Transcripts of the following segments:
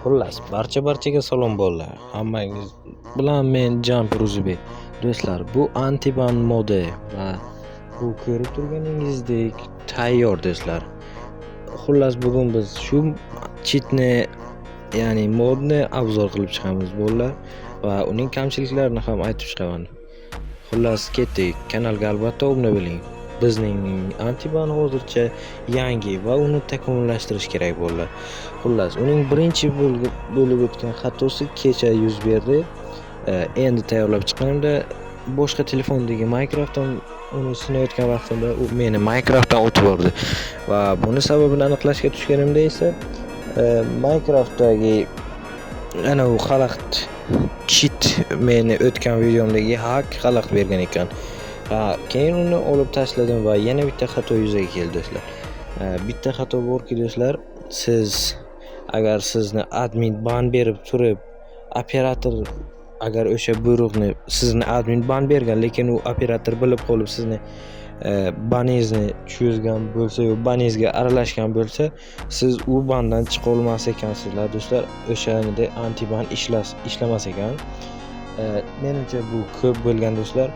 Xullas, barchaga salom bolalar. Hammangiz bilan men Jumper Uzbek. Do'stlar, bu Antiban modi va bu ko'rib turganingizdek tayyor do'stlar. Xullas, bugun biz shu cheatni, ya'ni modni obzor qilib chiqamiz bolalar va uning kamchiliklarini ham aytib chiqaman. Xullas, ketdik. Kanalga albatta obuna bo'ling. Bizning Antiban hozircha yangi va uni takomillashtirish kerak bolalar. Xullas, uning birinchi bo'lib o'tgan xatosi kecha yuz berdi. Endi tayyorlab chiqqanimda boshqa telefondagi Minecraftdan uni sinayotgan vaqtimda u meni Minecraftdan o'tib bordi va buni sababini aniqlashga tushganimda esa Minecraftdagi ana u xalaqit cheat meni o'tgan videomdagi hak xalaqit bergan ekan. Keyin uni olib tashladim va yana bitta xato yuzaga keldi do'stlar. Bitta xato borki do'stlar, siz agar sizni admin ban berib turib, operator agar o'sha buyruqni sizni admin ban bergan, lekin u operator bilib qolib sizni baningizni tushirgan bo'lsa yo baningizga aralashgan bo'lsa, siz u bandan chiqa olmas ekansizlar do'stlar. O'shanida antiban ishlamas ekan. Menimcha bu ko'p bo'lgan do'stlar.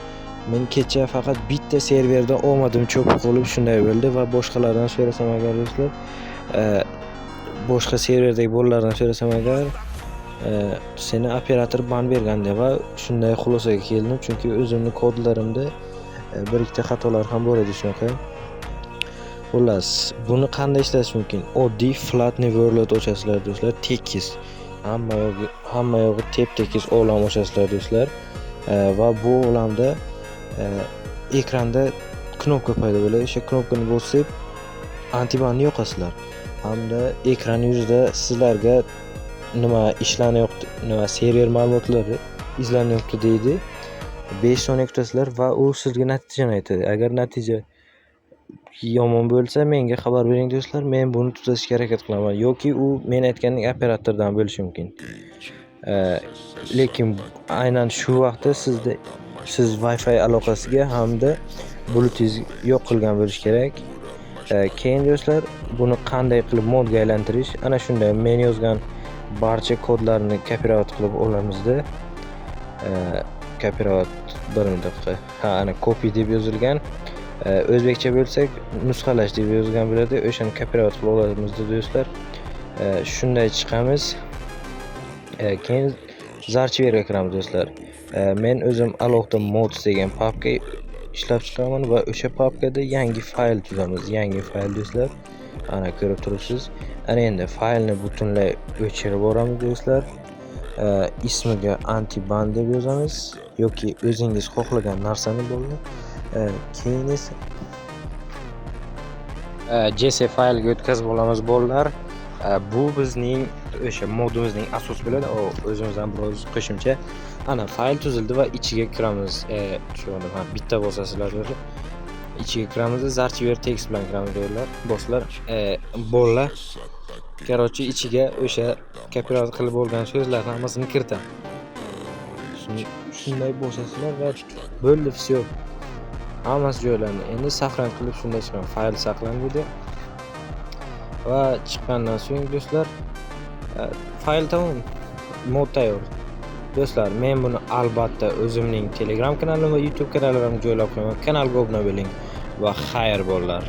Men kecha faqat bitta serverda omadim cho'kib qolib shunday bo'ldi va boshqalardan so'rasam agar do'stlar, boshqa serverdagi bolalardan so'rasam agar seni operator ban berganda va shunday xulosaga keldim, chunki o'zimning kodlarimda bir ikkita xatolar ham bor edi shunaqa. Xullas, buni qanday ishlash mumkin? Oddiy flatni world ochasizlar do'stlar, tekis. Hamma yog'i tep-tekis olam ochasizlar do'stlar. Va bu olamda ekranda knopka paydo bo'ladi. O'sha knopkani bosib antibanni yo'qasizlar. Hamda ekran yuzida sizlarga nima ishlanyapti, nima server ma'lumotlari izlanyapti deydi. 5 soniya kutasizlar va u sizga natijani aytadi. Agar natija yomon bo'lsa menga xabar bering do'stlar, men buni tuzatishga harakat qilaman yoki u men aytgandek operatordan bo'lishi mumkin. Lekin aynan shu vaqtda siz Wi-Fi aloqasiga hamda Bluetooth yo'q qilgan bo'lish kerak. Keyin do'stlar, buni qanday qilib modga aylantirish? Ana shunday men yozgan barcha kodlarni kopirovat qilib olamizda. Kopirovat bir daqiqa. Ana copy deb yozilgan. O'zbekcha bo'lsak nusxalash deb yozgan bo'ladi. O'shani kopirovat qilib olamizda do'stlar. Shunday chiqamiz. Keyin zarchiverga kiramiz do'stlar. Men o'zim alohida mods degan papka ishlab chiqaman va o'sha papkada yangi fayl tuzamiz. Yangi fayl do'stlar. Ana ko'rib turibsiz. Ana endi faylni butunlay o'chirib boramiz do'stlar. Ismiga antiban deb yozamiz yoki o'zingiz xohlagan narsani bo'ldi. Keyin esa JS faylga o'tkazib olamiz bolalar. Bu bizning o'sha modimizning asos bo'ladi. O'zimizdan biroz qo'shimcha. Ana fayl tuzildi va ichiga kiramiz. Tushundim. Bitta bosasizlar do'stlar. Ichiga kiramiz, zarchiver tekst bilan kiramiz do'stlar. Bolalar Qarochi ichiga o'sha kopirovat qilib bo'lgan so'zlarni hammasini kiritamiz. Shunday bosasizlar va bo'ldi, все. Hammasi joylandi. Endi saqlan qilib shunday chiqadi. Fayl saqlanadi. Va chiqqandan so'ng do'stlar, fayl tamom, mod tayyor. Do'stlar, men buni albatta o'zimning Telegram kanalim va YouTube kanalimga joylab qo'yaman. Kanalga obuna bo'ling va xayr bolalar.